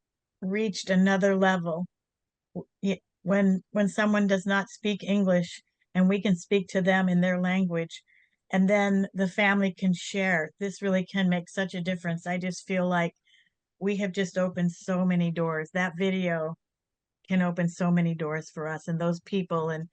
reached another level. When someone does not speak English and we can speak to them in their language, and then the family can share, this really can make such a difference. I just feel like we have just opened so many doors. That video can open so many doors for us and those people and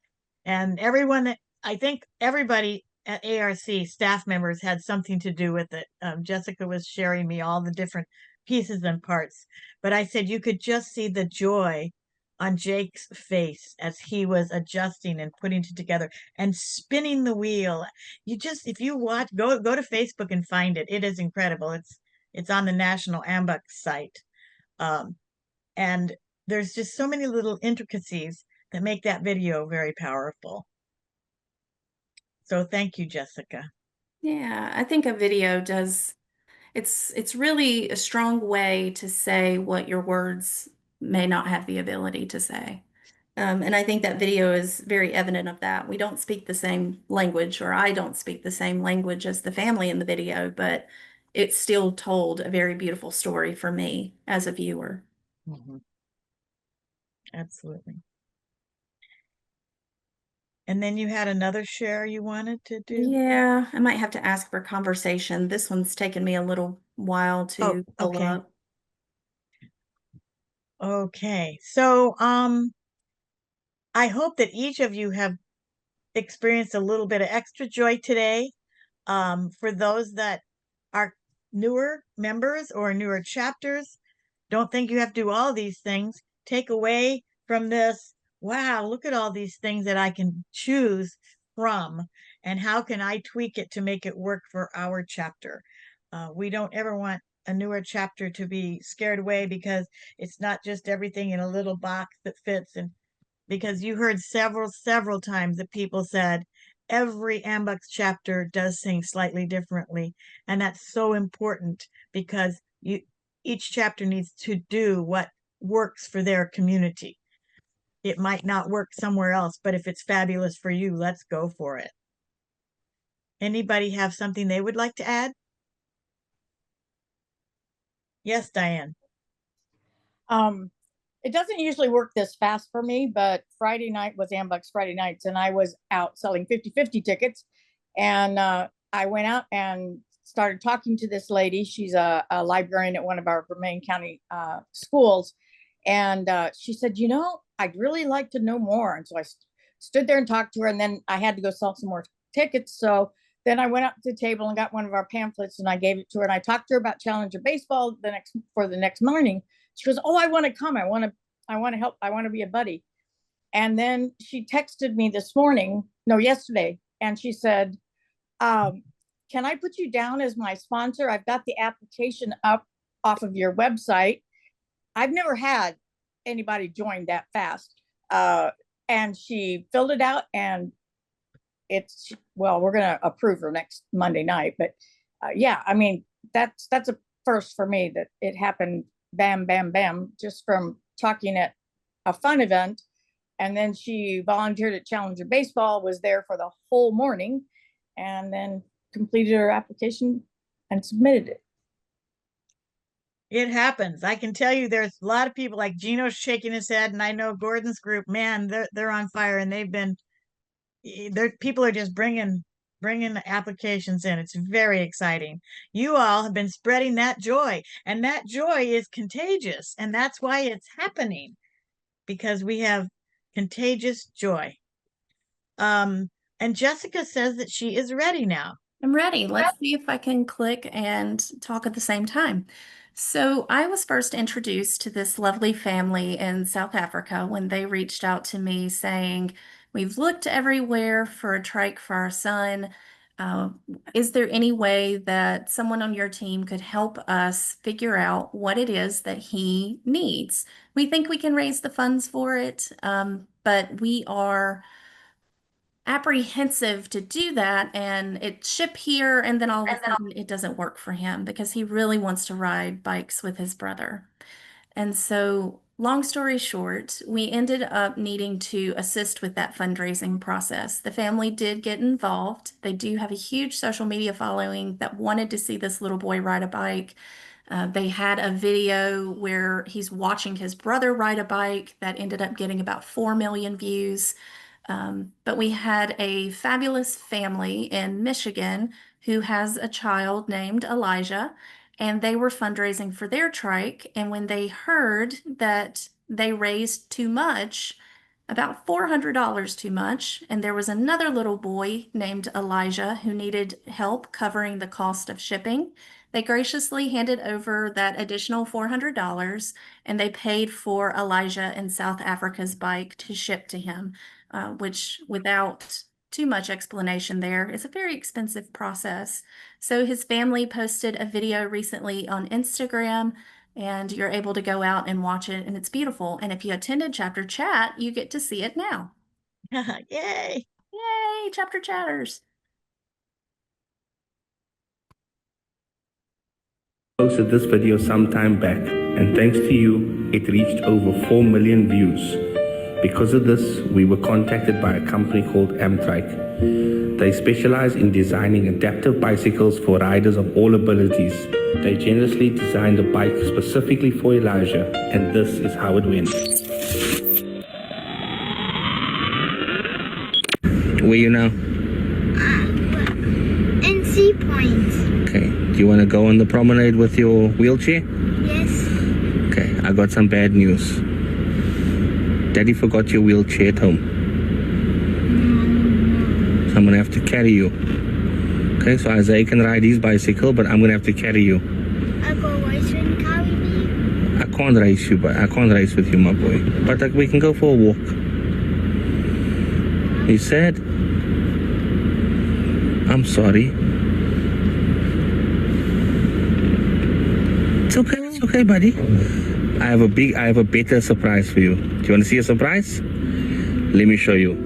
everyone that I think everybody at ARC staff members had something to do with it. Jessica was sharing me all the different pieces and parts, but I said you could just see the joy on Jake's face as he was adjusting and putting it together and spinning the wheel. If you watch, go to Facebook and find it. It is incredible. It's on the National AMBUCS site. And there's just so many little intricacies that make that video very powerful. So thank you, Jessica. Yeah, I think a video does, it's really a strong way to say what your words may not have the ability to say. And I think that video is very evident of that. We don't speak the same language, or I don't speak the same language as the family in the video, but it still told a very beautiful story for me as a viewer. Absolutely. And then you had another share you wanted to do? Yeah, I might have to ask for conversation. This one's taken me a little while to pull okay. up. Okay. So I hope that each of you have experienced a little bit of extra joy today. For those that are newer members or newer chapters, don't think you have to do all these things. Take away from this, wow, look at all these things that I can choose from, and how can I tweak it to make it work for our chapter. We don't ever want a newer chapter to be scared away because it's not just everything in a little box that fits. And because you heard several times that people said every AMBUCS chapter does things slightly differently. And that's so important because each chapter needs to do what works for their community. It might not work somewhere else, but if it's fabulous for you, let's go for it. Anybody have something they would like to add? Yes, Diane. It doesn't usually work this fast for me, but Friday night was AMBUCS Friday nights, and I was out selling 50/50 tickets. And I went out and started talking to this lady. She's a librarian at one of our Vermilion County schools. And she said, you know, I'd really like to know more. And so I stood there and talked to her, and then I had to go sell some more tickets. So then I went up to the table and got one of our pamphlets and I gave it to her, and I talked to her about Challenger baseball for the next morning. She goes, "Oh, I want to come. I want to help. I want to be a buddy." And then she texted me yesterday, and she said, "Can I put you down as my sponsor? I've got the application up off of your website." I've never had anybody join that fast. And she filled it out, and we're going to approve her next Monday night. But yeah, I mean, that's a first for me that it happened bam, bam, bam, just from talking at a fun event. And then she volunteered at Challenger Baseball, was there for the whole morning, and then completed her application and submitted it. It happens. I can tell you there's a lot of people, like Gino's shaking his head, and I know Gordon's group, man, they're on fire, and people are just bringing applications in. It's very exciting. You all have been spreading that joy, and that joy is contagious, and that's why it's happening, because we have contagious joy. And Jessica says that she is ready now. I'm ready. Let's see if I can click and talk at the same time. So I was first introduced to this lovely family in South Africa when they reached out to me saying, "We've looked everywhere for a trike for our son. Is there any way that someone on your team could help us figure out what it is that he needs? We think we can raise the funds for it, but we are apprehensive to do that, and it ship here, and then all of a sudden it doesn't work for him because he really wants to ride bikes with his brother." And so, long story short, we ended up needing to assist with that fundraising process. The family did get involved. They do have a huge social media following that wanted to see this little boy ride a bike. They had a video where he's watching his brother ride a bike that ended up getting about 4 million views. But we had a fabulous family in Michigan who has a child named Elijah, and they were fundraising for their trike. And when they heard that they raised too much, about $400 too much, and there was another little boy named Elijah who needed help covering the cost of shipping, they graciously handed over that additional $400, and they paid for Elijah in South Africa's bike to ship to him. Which, without too much explanation there, is a very expensive process. So his family posted a video recently on Instagram, and you're able to go out and watch it, and it's beautiful. And if you attended Chapter Chat, you get to see it now. Yay! Yay, Chapter Chatters! Posted this video some time back, and thanks to you, it reached over 4 million views. Because of this, we were contacted by a company called AMBUCS. They specialize in designing adaptive bicycles for riders of all abilities. They generously designed a bike specifically for Elijah, and this is how it went. Where you now? In Sea Point. Okay. Do you want to go on the promenade with your wheelchair? Yes. Okay. I got some bad news. Daddy forgot your wheelchair at home. So I'm going to have to carry you. Okay, so Isaiah can ride his bicycle, but I'm going to have to carry you. I'll go race and carry me. I can't race you, but I can't race with you, my boy. But like, we can go for a walk. You said? I'm sorry. It's okay, buddy. I have a better surprise for you. Do you want to see a surprise? Let me show you.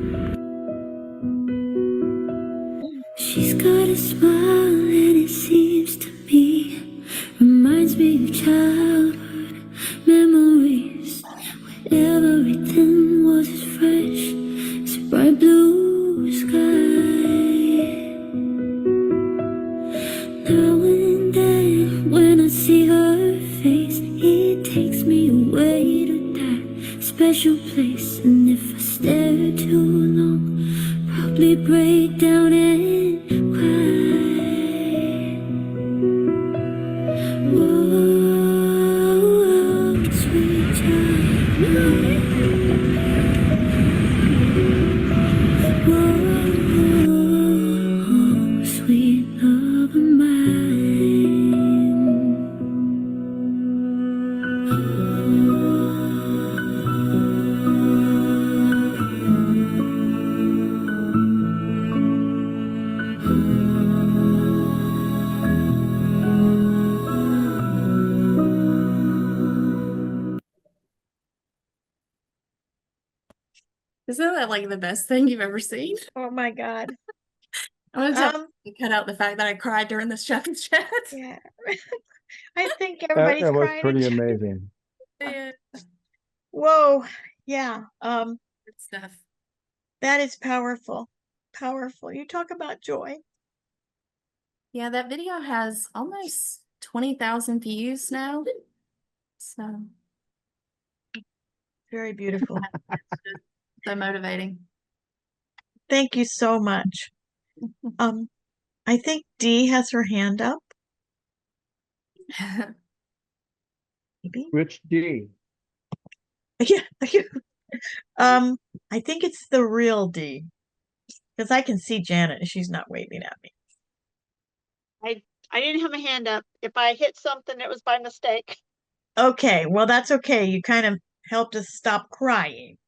She's got a smile and it seems to me reminds me of childhood memories when everything was as fresh as a bright blue sky. Now and then when I see her face, it takes me away to that special place. And if I stare too long, probably break down and cry. Whoa, sweet child. Isn't that like the best thing you've ever seen? Oh my God. I'm gonna tell you, cut out the fact that I cried during this chapter chat. Yeah. I think That, everybody's that was crying. pretty amazing. Yeah, Whoa. Yeah. good stuff. That is powerful. Powerful. You talk about joy. Yeah, that video has almost 20,000 views now. So Very beautiful. so motivating. Thank you so much. I think Dee has her hand up. Maybe. Which D? Yeah. I think it's the real D. Because I can see Janet and she's not waving at me. I didn't have my hand up. If I hit something, it was by mistake. Okay, well, that's okay. You kind of helped us stop crying.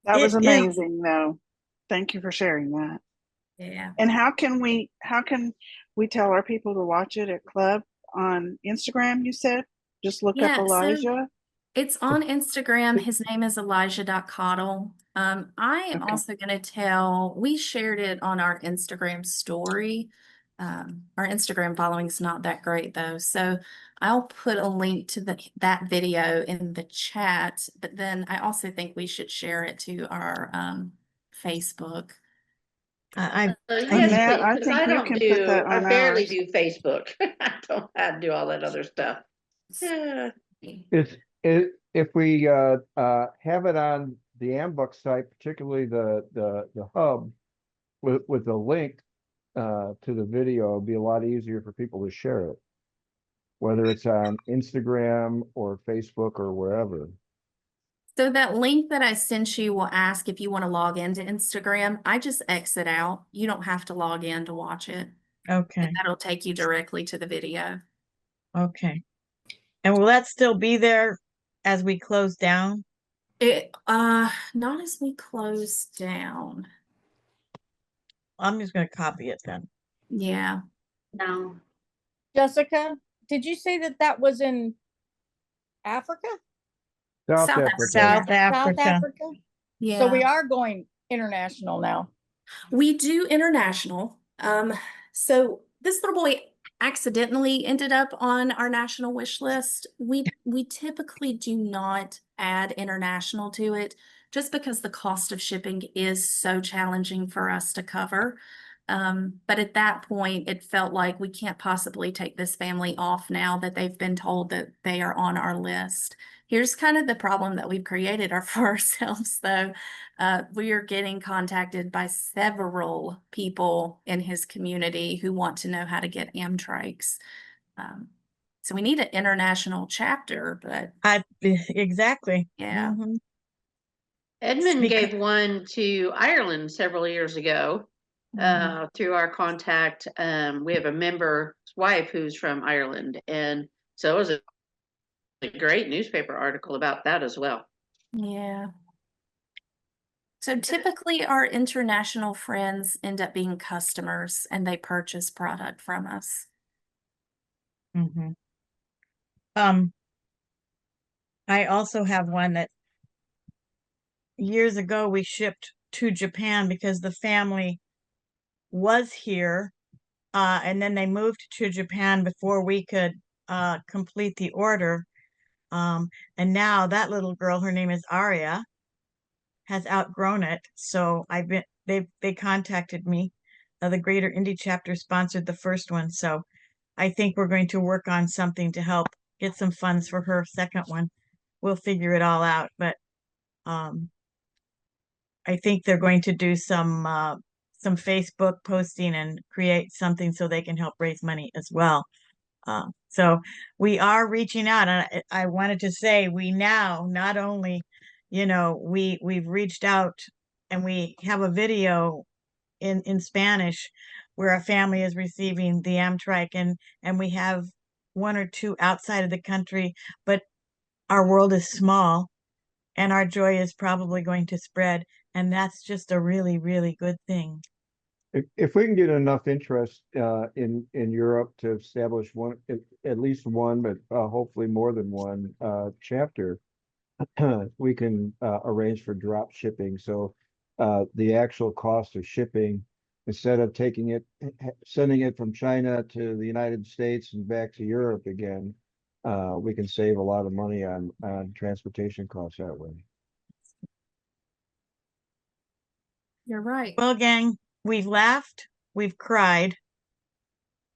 That was It is. amazing, though. Thank you for sharing that. Yeah. And how can we tell our people to watch it at Club on Instagram, you said? Just look up Yeah, so Elijah. it's on Instagram. His name is Elijah.Cottle. I am Okay. also going to we shared it on our Instagram story. Our Instagram following is not that great though. So I'll put a link to that video in the chat, but then I also think we should share it to our Facebook. I Yes, Matt, please, I because think I you don't can put that I on barely ours. do Facebook. I do all that other stuff. Yeah. If we have it on the AMBUCS site, particularly the hub with the link to the video, it'll be a lot easier for people to share it, whether it's on Instagram or Facebook or wherever. So that link that I sent you will ask if you want to log into Instagram. I just exit out. You don't have to log in to watch it. Okay. And that'll take you directly to the video. Okay. And will that still be there as we close down? Not as we close down. I'm just going to copy it then. Yeah. No. Jessica, did you say that was in Africa? South South Africa. South South Africa. Africa? Yeah. So we are going international now. We do international. So this little boy accidentally ended up on our national wish list. We typically do not add international to it just because the cost of shipping is so challenging for us to cover. But at that point, it felt like we can't possibly take this family off now that they've been told that they are on our list. Here's kind of the problem that we've created for ourselves, though. We are getting contacted by several people in his community who want to know how to get Amtrakes. So we need an international chapter, but Exactly. yeah. Mhm. Edmund gave one to Ireland several years ago through our contact. We have a member's wife who's from Ireland, and so it was a great newspaper article about that as well. Yeah. So typically our international friends end up being customers and they purchase product from us. Mhm. I also have one that years ago we shipped to Japan because the family was here, and then they moved to Japan before we could complete the order. And now that little girl, her name is Aria, has outgrown it. So they contacted me. The Greater Indy chapter sponsored the first one, so I think we're going to work on something to help get some funds for her second one. We'll figure it all out, but I think they're going to do some Facebook posting and create something so they can help raise money as well. So we are reaching out, and I wanted to say we now not only, we've reached out and we have a video in Spanish where a family is receiving the Amtrak, and we have one or two outside of the country, but our world is small and our joy is probably going to spread, and that's just a really, really good thing. If we can get enough interest in Europe to establish one, at least one, but hopefully more than one chapter, we can arrange for drop shipping. So the actual cost of shipping, instead of sending it from China to the United States and back to Europe again, we can save a lot of money on transportation costs that way. You're right. Well, gang, we've laughed, we've cried,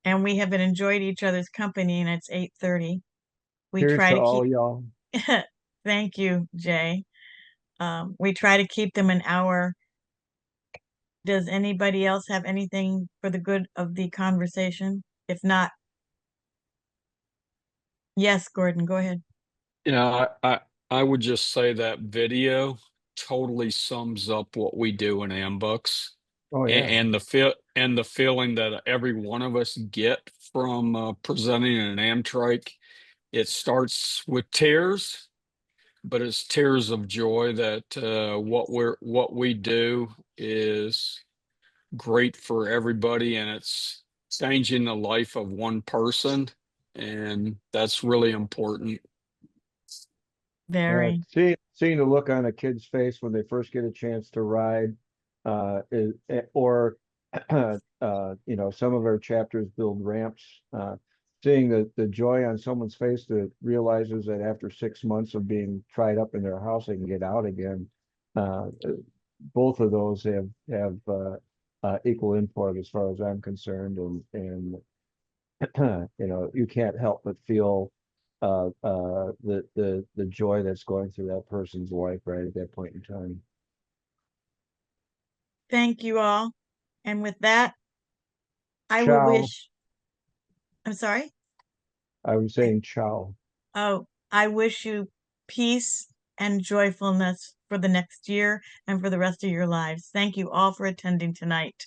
and we have enjoyed each other's company, and it's 8:30. We Here's try to to all keep, y'all. thank you, Jay. We try to keep them an hour. Does anybody else have anything for the good of the conversation? If not, yes, Gordon, go ahead. Yeah, I would just say that video totally sums up what we do in AMBUCS. Oh yeah. And the feeling that every one of us get from presenting an Amtrak. It starts with tears, but it's tears of joy that what we do is great for everybody, and it's changing the life of one person, and that's really important. Very. Seeing the look on a kid's face when they first get a chance to ride, or some of our chapters build ramps. Seeing the joy on someone's face that realizes that after 6 months of being tried up in their house, they can get out again. Both of those have equal import as far as I'm concerned, and you can't help but feel the joy that's going through that person's life right at that point in time. Thank you all. And with that, I will Ciao. wish, I'm sorry? I was saying ciao. Oh, I wish you peace and joyfulness for the next year and for the rest of your lives. Thank you all for attending tonight.